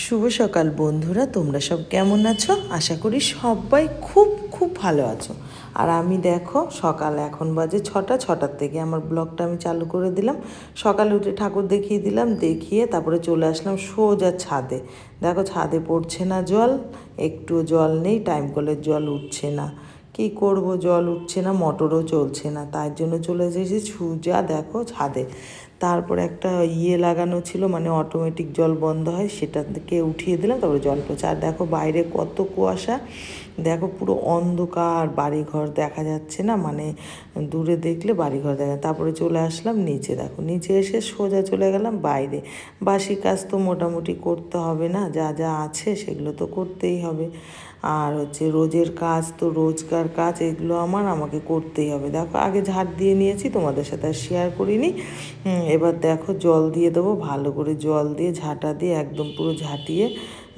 শুভ সকাল বন্ধুরা, তোমরা সব কেমন আছো? আশা করি সবাই খুব খুব ভালো আছো। আর আমি দেখো সকাল এখন বাজে 6টার থেকে আমার ব্লগটা আমি চালু করে দিলাম। সকালে উঠে ঠাকুর দেখিয়ে দিলাম, দেখিয়ে তারপরে চলে আসলাম সোজা ছাদে। দেখো ছাদে পড়ছে না জল, একটু জল নেই, টাইম কলের জল উঠছে না। কি করব, জল উঠছে না, মোটরও চলছে না, তার জন্য চলে এসেছি সোজা দেখো ছাদে। তারপরে একটা লাগানো ছিল, মানে অটোমেটিক জল বন্ধ হয়, সেটা থেকে উঠিয়ে দিলাম, তারপরে জল পড়ছে। আর দেখো বাইরে কত কুয়াশা, দেখো পুরো অন্ধকার, বাড়িঘর দেখা যাচ্ছে না, মানে দূরে দেখলে বাড়িঘর দেখা। তারপরে চলে আসলাম নিচে, দেখো নিচে এসে সোজা চলে গেলাম বাইরে। বাসি কাজ তো মোটামুটি করতে হবে না, যা যা আছে সেগুলো তো করতেই হবে। আর রোজের কাজ তো, রোজকার কাজ এগুলো আমাকে করতেই হবে। দেখো আগে ঝাড় দিয়ে নিয়েছি, তোমাদের সাথে আর শেয়ার করিনি। এবার দেখো জল দিয়ে দেবো, ভালো করে জল দিয়ে ঝাঁটা দিয়ে একদম পুরো ঝাঁটিয়ে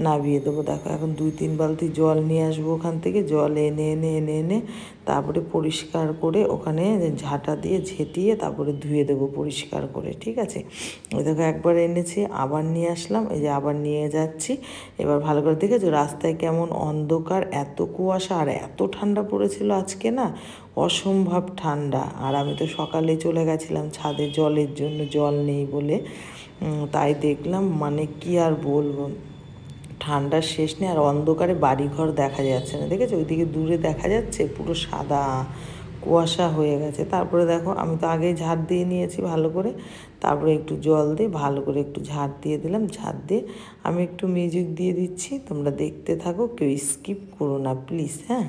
নামিয়ে দেবো। দেখো এখন 2-3 বালতি জল নিয়ে আসবো ওখান থেকে, জল এনে তারপরে পরিষ্কার করে ওখানে ঝাঁটা দিয়ে ঝেঁটিয়ে তারপরে ধুয়ে দেবো পরিষ্কার করে, ঠিক আছে? ওই দেখো একবার এনেছি, আবার নিয়ে আসলাম, এই যে আবার নিয়ে যাচ্ছি। এবার ভালো করে দেখেছো রাস্তায় কেমন অন্ধকার, এত কুয়াশা আর এত ঠান্ডা পড়েছিল আজকে, না অসম্ভব ঠান্ডা। আর আমি তো সকালে চলে গেছিলাম ছাদে জলের জন্য, জল নেই বলে। তাই দেখলাম, মানে কি আর বলবো, ঠান্ডার শেষ নেই। আর অন্ধকারে বাড়িঘর দেখা যাচ্ছে না, দেখেছো ওইদিকে দূরে দেখা যাচ্ছে পুরো সাদা কুয়াশা হয়ে গেছে। তারপরে দেখো আমি তো আগেই ঝাড় দিয়ে নিয়েছি ভালো করে, তারপরে একটু জল দিয়ে ভালো করে একটু ঝাড় দিয়ে দিলাম। ঝাড় দিয়ে আমি একটু মিউজিক দিয়ে দিচ্ছি, তোমরা দেখতে থাকো, কেউ স্কিপ করো না প্লিজ, হ্যাঁ।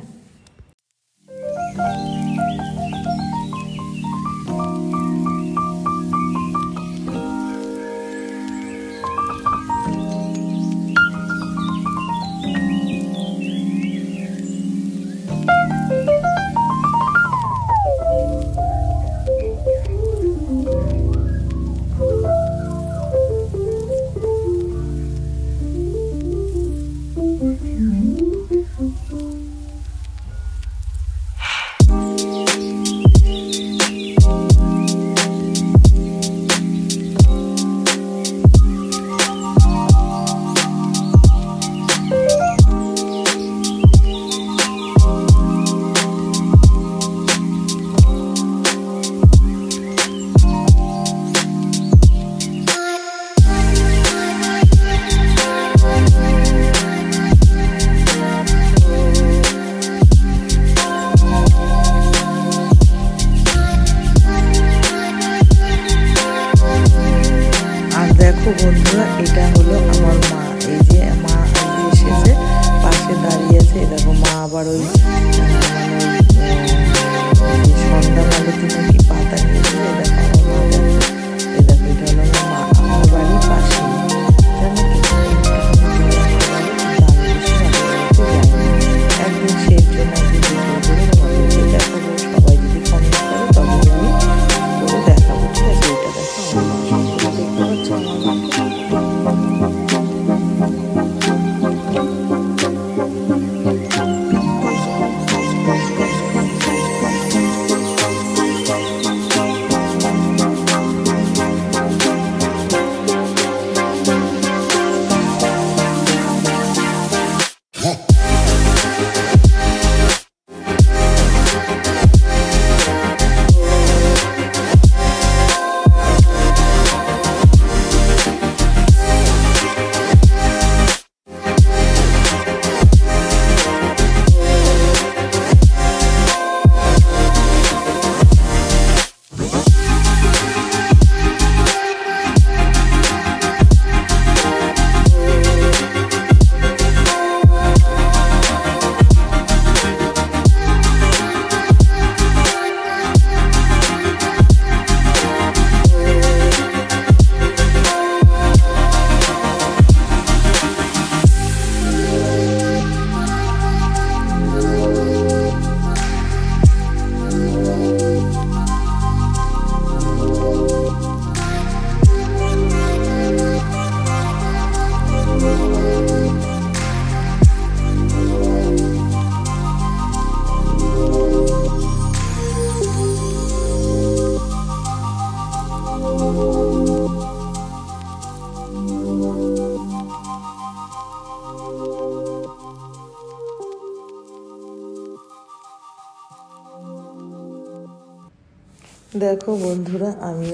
দেখো বন্ধুরা, আমি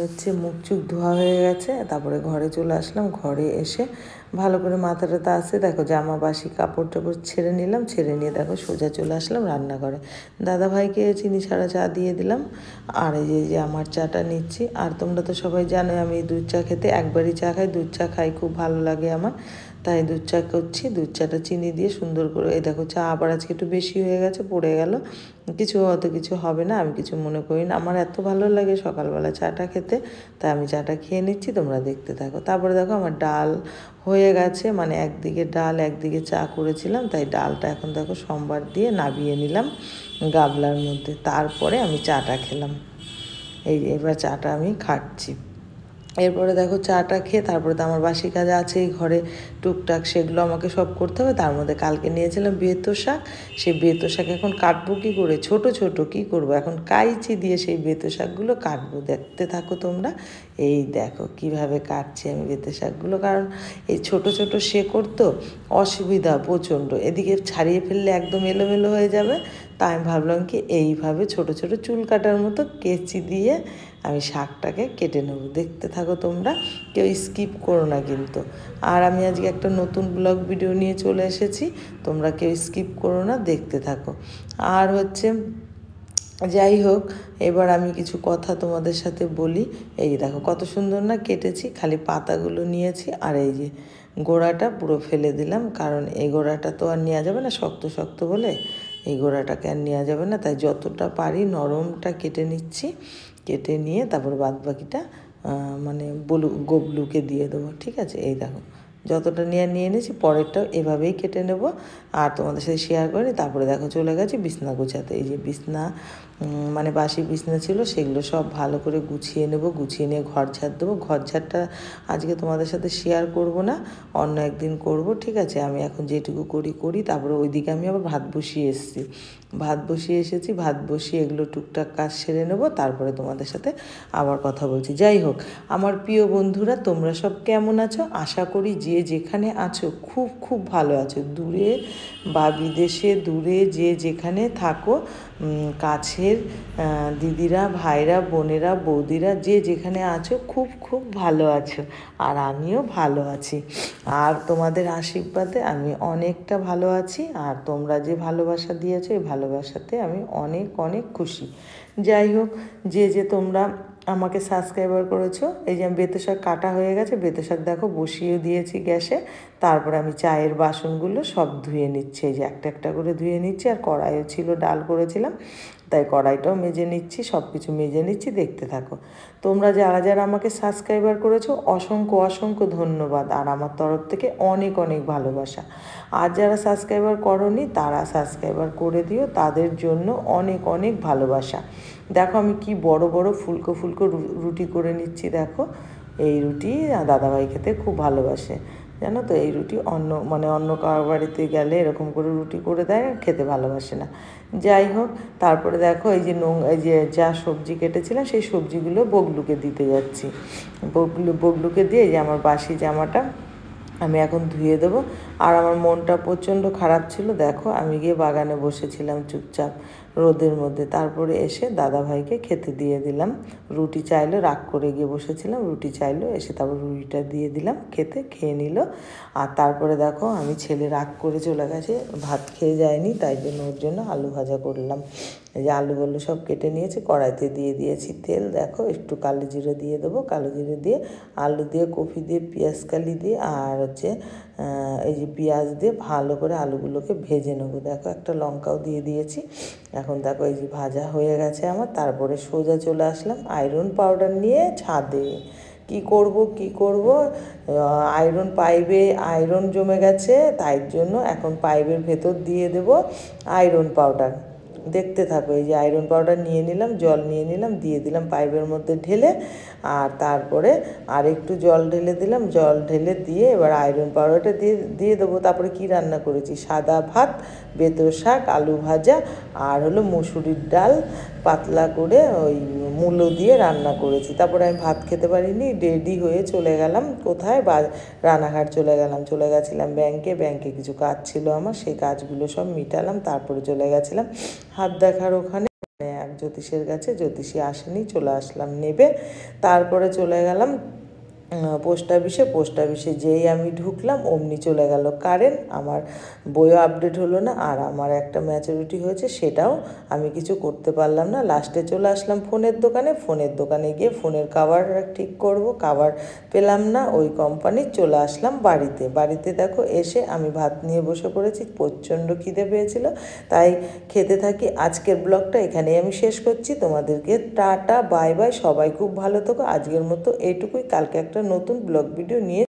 মুখ চুখ ধোয়া হয়ে গেছে, তারপরে ঘরে চলে আসলাম। ঘরে এসে ভালো করে মাথা টাথা আসে, দেখো জামা বাসি কাপড় টাপড় ছেড়ে নিলাম, ছেড়ে নিয়ে দেখো সোজা চলে আসলাম রান্নাঘরে। দাদাভাইকে চিনি ছাড়া চা দিয়ে দিলাম, আর এই যে আমার চাটা নিচ্ছি। আর তোমরা তো সবাই জানো আমি দুধ চা খেতে একবারই চা খাই, দুধ চা খাই খুব ভালো লাগে আমার, তাই দুধ চা করছি। দুধ চাটা চিনি দিয়ে সুন্দর করে, এই দেখো চা আবার আজকে একটু বেশি হয়ে গেছে, পড়ে গেল, অত কিছু হবে না, আমি কিছু মনে করি না। আমার এত ভালো লাগে সকালবেলা চাটা খেতে, তাই আমি চাটা খেয়ে নিচ্ছি, তোমরা দেখতে থাকো। তারপরে দেখো আমার ডাল হয়ে গেছে, মানে একদিকে ডাল একদিকে চা করেছিলাম, তাই ডালটা এখন দেখো সম্বার দিয়ে নাবিয়ে নিলাম গাবলার মধ্যে। তারপরে আমি চাটা খেলাম, এবার চাটা আমি খাচ্ছি। এরপরে দেখো চাটা খেয়ে তারপরে তো আমার বাসি কাজ আছেই ঘরে টুকটাক, সেগুলো আমাকে সব করতে হবে। তার মধ্যে কালকে নিয়েছিলাম বেতো শাক, সেই বেতো শাক এখন কাটবো কী করে, ছোট ছোট কী করব, এখন কাইচি দিয়ে সেই বেতো শাকগুলো কাটবো, দেখতে থাকো তোমরা। এই দেখো কিভাবে কাটছি আমি বেতো শাকগুলো, কারণ এই ছোট ছোট শেকড় তো অসুবিধা প্রচণ্ড, এদিকে ছাড়িয়ে ফেললে একদম এলোমেলো হয়ে যাবে। তাই আমি ভাবলাম কি এইভাবে ছোট ছোট চুল কাটার মতো কেচি দিয়ে আমি শাকটাকে কেটে নেব, দেখতে থাকো তোমরা, কেউ স্কিপ করো না কিন্তু। আর আমি আজকে একটা নতুন ব্লগ ভিডিও নিয়ে চলে এসেছি, তোমরা কেউ স্কিপ করো না, দেখতে থাকো। আর যাই হোক, এবার আমি কিছু কথা তোমাদের সাথে বলি। এই দেখো কত সুন্দর না কেটেছি, খালি পাতাগুলো নিয়েছি, আর এই যে গোড়াটা পুরো ফেলে দিলাম, কারণ এই গোড়াটা তো আর নেওয়া যাবে না, শক্ত শক্ত বলে এই গোড়াটাকে আর নেওয়া যাবে না, তাই যতটা পারি নরমটা কেটে নিচ্ছি। কেটে নিয়ে তারপর বাদ বাকিটা মানে গবলুকে দিয়ে দেবো, ঠিক আছে। এই দেখো যতটা নিয়ে নিয়েছি, পরেরটাও এভাবেই কেটে নেব, আর তোমাদের সাথে শেয়ার করি। তারপরে দেখো চলে গেছি বিছনা গোছাতে। এই যে বিছনা, মানে বাসি বিছনা ছিল, সেগুলো সব ভালো করে গুছিয়ে নেব, গুছিয়ে নিয়ে ঘর ঝাড় দেবো। ঘর ঝাড়টা আজকে তোমাদের সাথে শেয়ার করব না, অন্য একদিন করব, ঠিক আছে। আমি এখন যেটুকু করি। তারপরে ওইদিকে আমি আবার ভাত বসিয়ে এসেছি, ভাত বসিয়ে এগুলো টুকটাক কাজ সেরে নেব, তারপরে তোমাদের সাথে আবার কথা বলছি। যাই হোক, আমার প্রিয় বন্ধুরা, তোমরা সব কেমন আছো? আশা করি যে যেখানে আছো খুব খুব ভালো আছো, দূরে বা বিদেশে, দূরে যে যেখানে থাকো, কাছের দিদিরা, ভাইরা, বোনেরা, বৌদিরা, যে যেখানে আছো খুব খুব ভালো আছো, আর আমিও ভালো আছি। আর তোমাদের আশীর্বাদে আমি অনেকটা ভালো আছি, আর তোমরা যে ভালোবাসা দিয়েছো, এই ভালোবাসাতে আমি অনেক অনেক খুশি। যাই হোক, যে তোমরা আমাকে সাবস্ক্রাইবার করেছো, এই যে আমি বেতো শাক কাটা হয়ে গেছে, বেতো শাক দেখো বসিয়ে দিয়েছি গ্যাসে। তারপরে আমি চায়ের বাসনগুলো সব ধুয়ে নিচ্ছি, এই যে একটা একটা করে ধুয়ে নিচ্ছি। আর কড়াইও ছিল, ডাল করেছিলাম, তাই কড়াইটাও মেজে নিচ্ছি, সব কিছু মেজে নিচ্ছি, দেখতে থাকো তোমরা। যারা যারা আমাকে সাবস্ক্রাইবার করেছো অসংখ্য অসংখ্য ধন্যবাদ, আর আমার তরফ থেকে অনেক অনেক ভালোবাসা। আর যারা সাবস্ক্রাইবার করোনি তারা সাবস্ক্রাইবার করে দিও, তাদের জন্য অনেক অনেক ভালোবাসা। দেখো আমি কি বড় বড় ফুলকো ফুলকো রুটি করে নিচ্ছি, দেখো এই রুটি দাদাভাই খেতে খুব ভালোবাসে, জানো তো। এই রুটি অন্য কারোর বাড়িতে গেলে এরকম করে রুটি করে দেয়, খেতে ভালোবাসে না। যাই হোক, তারপরে দেখো এই যে যা সবজি কেটেছিলাম সেই সবজিগুলো বগলুকে দিতে যাচ্ছি। বগলুকে দিয়ে এই যে আমার বাসি জামাটা আমি এখন ধুয়ে দেবো। আর আমার মনটা প্রচণ্ড খারাপ ছিল, দেখো আমি গিয়ে বাগানে বসেছিলাম চুপচাপ রোদের মধ্যে। তারপরে এসে দাদাভাইকে খেতে দিয়ে দিলাম, রুটি চাইলো, রাগ করে গিয়ে বসেছিলাম, রুটি চাইলো, এসে তারপর রুটিটা দিয়ে দিলাম, খেয়ে নিল। আর তারপরে দেখো আমি ছেলে রাগ করে চলে গেছে, ভাত খেয়ে যায়নি, তাই জন্য ওর জন্য আলু ভাজা করলাম। এই যে আলুগুলো সব কেটে নিয়েছি, কড়াইতে দিয়ে দিয়েছি তেল, দেখো একটু কালো জিরে দিয়ে দেবো, কালো জিরে দিয়ে আলু দিয়ে, কফি দিয়ে, পেঁয়াজ কালি দিয়ে, আর এই যে পেঁয়াজ দিয়ে ভালো করে আলুগুলোকে ভেজে নেবো। দেখো একটা লঙ্কাও দিয়ে দিয়েছি। এখন দেখো এই যে ভাজা হয়ে গেছে আমার, তারপরে সোজা চলে আসলাম আয়রন পাউডার নিয়ে ছাদে। কি করব, আয়রন পাইপে আয়রন জমে গেছে, তাই জন্য এখন পাইপের ভেতর দিয়ে দেব আয়রন পাউডার, দেখতে থাকো। এই যে আয়রন পাউডার নিয়ে নিলাম, জল নিয়ে নিলাম, দিয়ে দিলাম পাইপের মধ্যে ঢেলে, আর তারপরে আর একটু জল ঢেলে দিলাম, জল ঢেলে দিয়ে এবার আয়রন পাউডারটা দিয়ে দেবো। তারপরে কি রান্না করেছি, সাদা ভাত, বেতো শাক, আলু ভাজা, আর মুসুরির ডাল পাতলা করে ওই মূলো দিয়ে রান্না করেছি। তারপরে আমি ভাত খেতে পারিনি, রেডি হয়ে চলে গেলাম কোথায়, রানাঘাট চলে গেছিলাম ব্যাংকে কিছু কাজ ছিল আমার, সেই কাজগুলো সব মিটালাম, তারপরে চলে গেছিলাম হাত দেখার ওখানে, একজন জ্যোতিষের কাছে। জ্যোতিষী আসেনি, চলে আসলাম নেবে। তারপরে চলে গেলাম পোস্ট অফিসে যেই আমি ঢুকলাম অমনি চলে গেল কারেন্ট। আমার বইও আপডেট হলো না, আর আমার একটা ম্যাচুরিটি হয়েছে সেটাও আমি কিছু করতে পারলাম না। লাস্টে চলে আসলাম ফোনের দোকানে গিয়ে ফোনের কাভার ঠিক করব, কাভার পেলাম না ওই কোম্পানির। চলে আসলাম বাড়িতে দেখো এসে আমি ভাত নিয়ে বসে পড়েছি, প্রচণ্ড খিদে পেয়েছিল, তাই খেতে থাকি। আজকের ব্লগটা এখানেই আমি শেষ করছি। তোমাদেরকে টাটা বাই বাই, সবাই খুব ভালো থেকো। আজকের মতো এইটুকুই, কালকে একটা নতুন ব্লগ ভিডিও নিয়ে